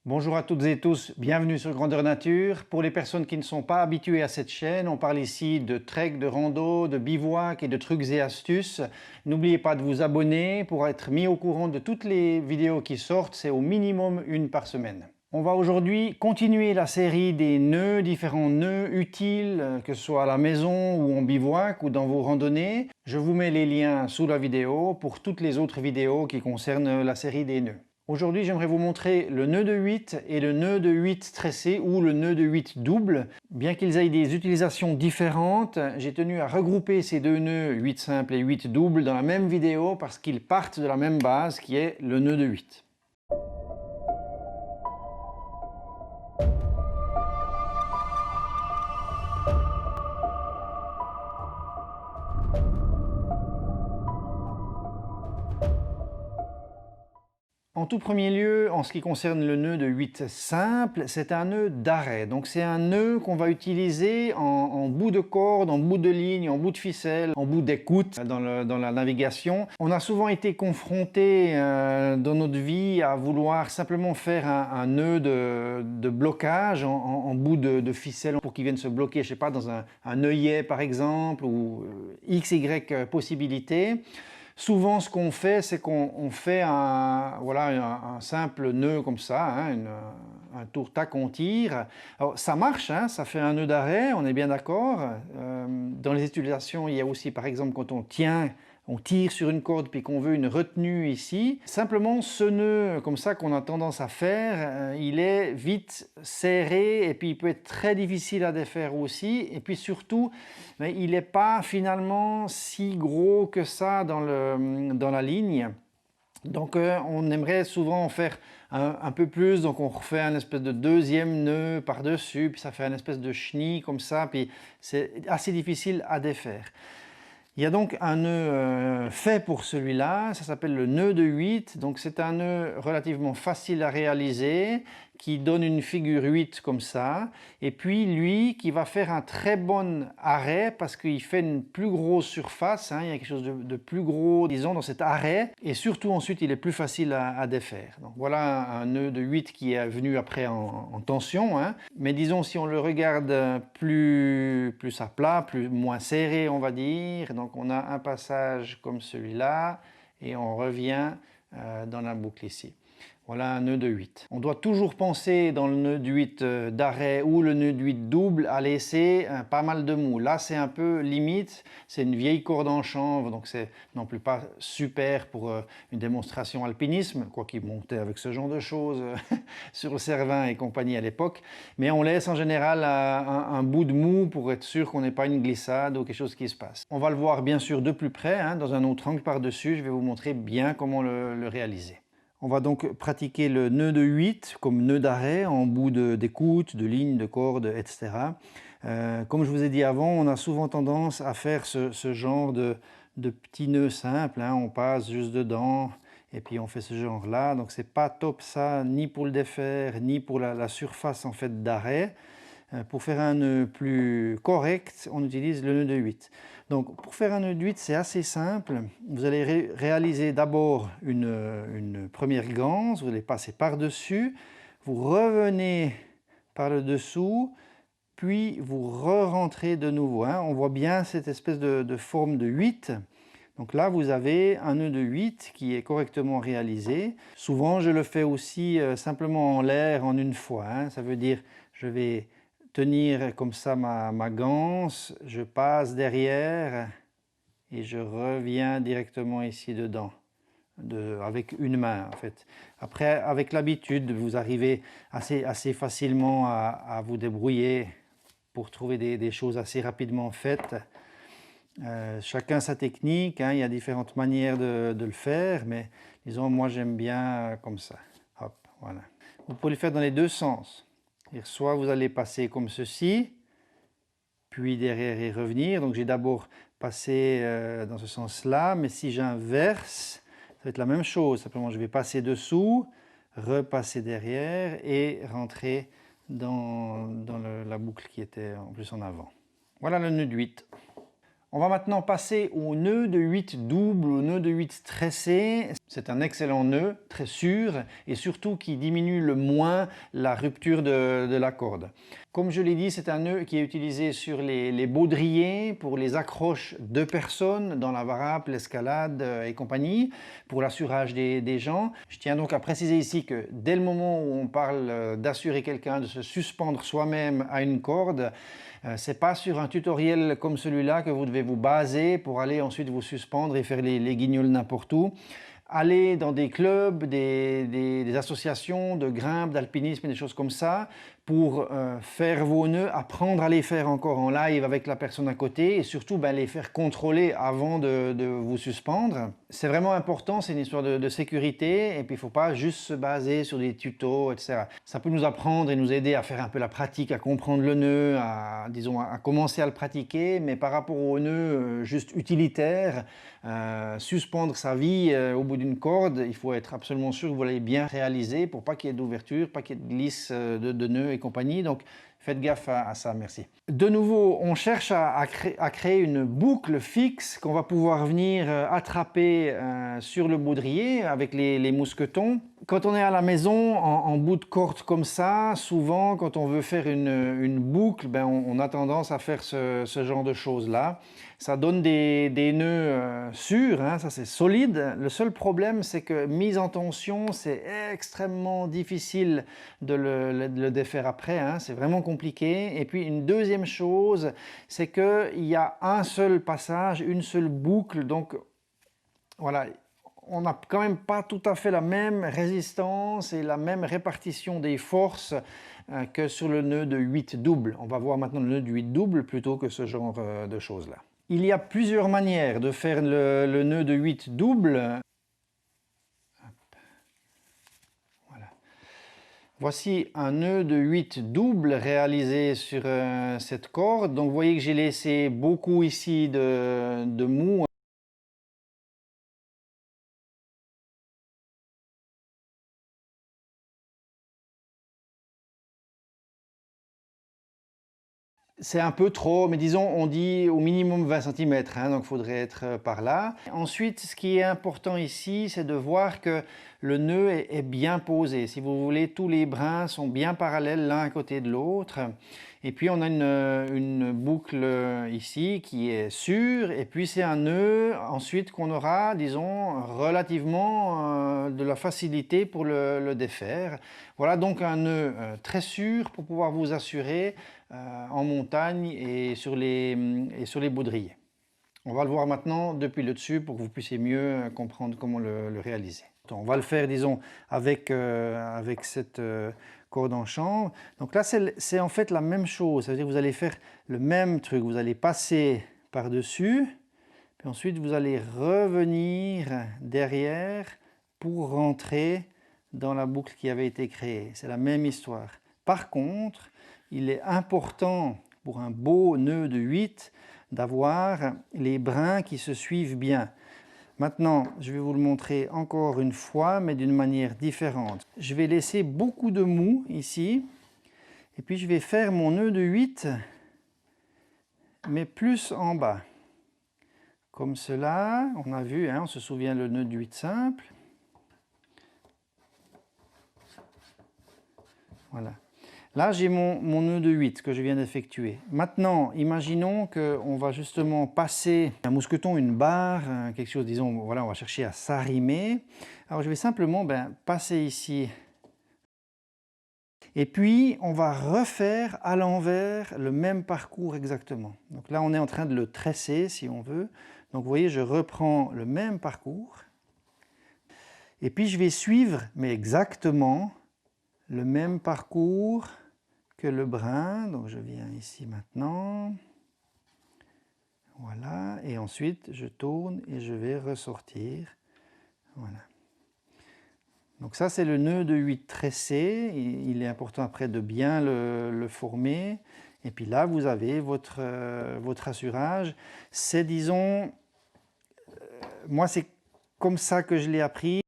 Bonjour à toutes et tous, bienvenue sur Grandeur Nature. Pour les personnes qui ne sont pas habituées à cette chaîne, on parle ici de trek, de rando, de bivouac et de trucs et astuces. N'oubliez pas de vous abonner pour être mis au courant de toutes les vidéos qui sortent, c'est au minimum une par semaine. On va aujourd'hui continuer la série des nœuds, différents nœuds utiles, que ce soit à la maison ou en bivouac ou dans vos randonnées. Je vous mets les liens sous la vidéo pour toutes les autres vidéos qui concernent la série des nœuds. Aujourd'hui, j'aimerais vous montrer le nœud de 8 et le nœud de 8 tressé ou le nœud de 8 double. Bien qu'ils aient des utilisations différentes, j'ai tenu à regrouper ces deux nœuds 8 simple et 8 double dans la même vidéo parce qu'ils partent de la même base qui est le nœud de 8. En tout premier lieu, en ce qui concerne le nœud de 8 simple, c'est un nœud d'arrêt. Donc c'est un nœud qu'on va utiliser en bout de corde, en bout de ligne, en bout de ficelle, en bout d'écoute dans la navigation. On a souvent été confronté dans notre vie à vouloir simplement faire un nœud de blocage en bout de ficelle pour qu'il vienne se bloquer, je sais pas, dans un œillet par exemple, ou x, y possibilités. Souvent, ce qu'on fait, c'est qu'on fait un simple nœud comme ça, hein, un tour-tac, on tire. Alors, ça marche, hein, ça fait un nœud d'arrêt, on est bien d'accord. Dans les utilisations, il y a aussi, par exemple, quand on tire sur une corde puis qu'on veut une retenue ici. Simplement, ce nœud comme ça qu'on a tendance à faire, il est vite serré et puis il peut être très difficile à défaire aussi. Et puis surtout, il n'est pas finalement si gros que ça dans la ligne. Donc on aimerait souvent en faire un peu plus, donc on refait un espèce de deuxième nœud par-dessus, puis ça fait un espèce de chenille comme ça, puis c'est assez difficile à défaire. Il y a donc un nœud fait pour celui-là, ça s'appelle le nœud de 8, donc c'est un nœud relativement facile à réaliser, qui donne une figure 8 comme ça, et puis lui qui va faire un très bon arrêt parce qu'il fait une plus grosse surface, hein, il y a quelque chose de plus gros, disons, dans cet arrêt, et surtout ensuite il est plus facile à défaire. Donc voilà un nœud de 8 qui est venu après en tension, hein. Mais disons si on le regarde plus à plat, moins serré on va dire, donc on a un passage comme celui-là, et on revient dans la boucle ici. Voilà un nœud de 8. On doit toujours penser dans le nœud de 8 d'arrêt ou le nœud de 8 double à laisser pas mal de mou. Là c'est un peu limite, c'est une vieille corde en chanvre, donc c'est non plus pas super pour une démonstration alpinisme, quoi qu'il montait avec ce genre de choses sur le Cervin et compagnie à l'époque. Mais on laisse en général un bout de mou pour être sûr qu'on n'ait pas une glissade ou quelque chose qui se passe. On va le voir bien sûr de plus près, hein, dans un autre angle par-dessus, je vais vous montrer bien comment le réaliser. On va donc pratiquer le nœud de 8 comme nœud d'arrêt en bout d'écoute, de ligne, de corde, etc. Comme je vous ai dit avant, on a souvent tendance à faire ce genre de petits nœuds simples, hein. On passe juste dedans et puis on fait ce genre-là. Donc c'est pas top ça, ni pour le défaire, ni pour la surface en fait d'arrêt. Pour faire un nœud plus correct, on utilise le nœud de 8. Donc pour faire un nœud de 8, c'est assez simple. Vous allez réaliser d'abord une première ganse, vous allez passer par-dessus, vous revenez par le dessous, puis vous re-rentrez de nouveau, hein. On voit bien cette espèce de forme de 8. Donc là, vous avez un nœud de 8 qui est correctement réalisé. Souvent, je le fais aussi simplement en l'air en une fois, hein. Ça veut dire je vais tenir comme ça ma ganse, je passe derrière et je reviens directement ici dedans, avec une main en fait. Après, avec l'habitude, vous arrivez assez facilement à vous débrouiller pour trouver des choses assez rapidement faites. Chacun sa technique, hein, il y a différentes manières de le faire, mais disons moi j'aime bien comme ça. Hop, voilà. Vous pouvez le faire dans les deux sens. Soit vous allez passer comme ceci, puis derrière et revenir. Donc j'ai d'abord passé dans ce sens-là, mais si j'inverse, ça va être la même chose. Simplement je vais passer dessous, repasser derrière et rentrer dans la boucle qui était en plus en avant. Voilà le nœud de 8. On va maintenant passer au nœud de 8 double, au nœud de 8 tressé. C'est un excellent nœud, très sûr, et surtout qui diminue le moins la rupture de la corde. Comme je l'ai dit, c'est un nœud qui est utilisé sur les baudriers, pour les accroches de personnes dans la varap, l'escalade et compagnie, pour l'assurage des gens. Je tiens donc à préciser ici que dès le moment où on parle d'assurer quelqu'un, de se suspendre soi-même à une corde, c'est pas sur un tutoriel comme celui-là que vous devez vous baser pour aller ensuite vous suspendre et faire les guignols n'importe où. Aller dans des clubs, des associations de grimpe, d'alpinisme et des choses comme ça pour faire vos nœuds, apprendre à les faire encore en live avec la personne à côté et surtout les faire contrôler avant de vous suspendre. C'est vraiment important, c'est une histoire de sécurité et puis il ne faut pas juste se baser sur des tutos, etc. Ça peut nous apprendre et nous aider à faire un peu la pratique, à comprendre le nœud, disons, à commencer à le pratiquer, mais par rapport au nœud juste utilitaire, suspendre sa vie au bout d'une corde, il faut être absolument sûr que vous l'avez bien réalisé pour pas qu'il y ait d'ouverture, pas qu'il y ait de glisse de nœuds et compagnie. Donc faites gaffe à ça, merci. De nouveau, on cherche à créer une boucle fixe qu'on va pouvoir venir attraper sur le baudrier avec les mousquetons. Quand on est à la maison, en bout de corde comme ça, souvent quand on veut faire une boucle, on a tendance à faire ce genre de choses-là. Ça donne des nœuds sûrs, hein, ça c'est solide. Le seul problème, c'est que mise en tension, c'est extrêmement difficile de le défaire après, hein, c'est vraiment compliqué. Et puis une deuxième chose, c'est qu'il y a un seul passage, une seule boucle, donc voilà, on n'a quand même pas tout à fait la même résistance et la même répartition des forces que sur le nœud de 8 double. On va voir maintenant le nœud de 8 double plutôt que ce genre de choses-là. Il y a plusieurs manières de faire le nœud de 8 double. Voilà. Voici un nœud de 8 double réalisé sur cette corde. Donc vous voyez que j'ai laissé beaucoup ici de mou. C'est un peu trop, mais disons, on dit au minimum 20 cm, hein, donc il faudrait être par là. Ensuite, ce qui est important ici, c'est de voir que le nœud est bien posé. Si vous voulez, tous les brins sont bien parallèles l'un à côté de l'autre. Et puis, on a une boucle ici qui est sûre. Et puis, c'est un nœud ensuite qu'on aura, disons, relativement de la facilité pour le défaire. Voilà donc un nœud très sûr pour pouvoir vous assurer en montagne et sur les baudriers. On va le voir maintenant depuis le dessus pour que vous puissiez mieux comprendre comment le réaliser. On va le faire, disons, avec cette corde en chanvre. Donc là, c'est en fait la même chose. Ça veut dire que vous allez faire le même truc. Vous allez passer par-dessus, puis ensuite vous allez revenir derrière pour rentrer dans la boucle qui avait été créée. C'est la même histoire. Par contre, il est important pour un beau nœud de 8 d'avoir les brins qui se suivent bien. Maintenant, je vais vous le montrer encore une fois, mais d'une manière différente. Je vais laisser beaucoup de mou ici, et puis je vais faire mon nœud de 8, mais plus en bas. Comme cela, on a vu, hein, on se souvient le nœud de 8 simple. Voilà. Là, j'ai mon nœud de 8 que je viens d'effectuer. Maintenant, imaginons qu'on va justement passer un mousqueton, une barre, quelque chose, disons, voilà, on va chercher à s'arrimer. Alors, je vais simplement passer ici. Et puis, on va refaire à l'envers le même parcours exactement. Donc là, on est en train de le tresser, si on veut. Donc, vous voyez, je reprends le même parcours. Et puis, je vais suivre, mais exactement, le même parcours que le brin. Donc je viens ici maintenant, voilà, et ensuite je tourne et je vais ressortir, voilà. Donc ça c'est le nœud de 8 tressé, il est important après de bien le former, et puis là vous avez votre assurage. C'est, disons, moi c'est comme ça que je l'ai appris.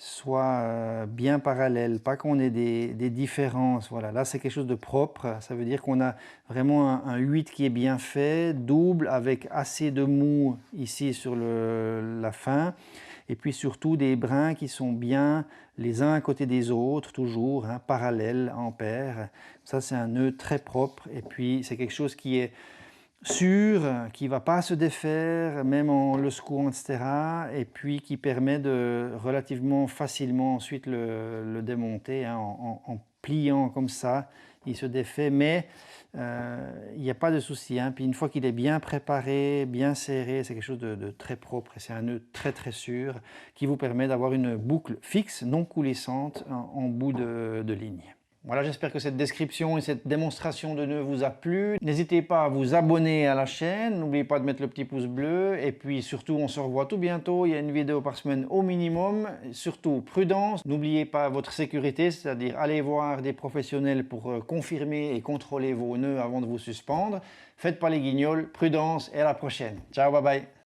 soient bien parallèles, pas qu'on ait des différences. Voilà, là c'est quelque chose de propre, ça veut dire qu'on a vraiment un 8 qui est bien fait, double, avec assez de mou ici sur la fin, et puis surtout des brins qui sont bien les uns à côté des autres, toujours, hein, parallèles, en paire. Ça c'est un nœud très propre, et puis c'est quelque chose qui est sûr, qui ne va pas se défaire, même en le secouant, etc. Et puis qui permet de relativement facilement ensuite le démonter, hein, en pliant comme ça. Il se défait, mais il n'y a pas de souci, hein. Puis une fois qu'il est bien préparé, bien serré, c'est quelque chose de très propre et c'est un nœud très très sûr qui vous permet d'avoir une boucle fixe, non coulissante, en bout de ligne. Voilà, j'espère que cette description et cette démonstration de nœud vous a plu. N'hésitez pas à vous abonner à la chaîne, n'oubliez pas de mettre le petit pouce bleu, et puis surtout on se revoit tout bientôt, il y a une vidéo par semaine au minimum. Surtout prudence, n'oubliez pas votre sécurité, c'est-à-dire allez voir des professionnels pour confirmer et contrôler vos nœuds avant de vous suspendre. Faites pas les guignols, prudence et à la prochaine. Ciao, bye bye.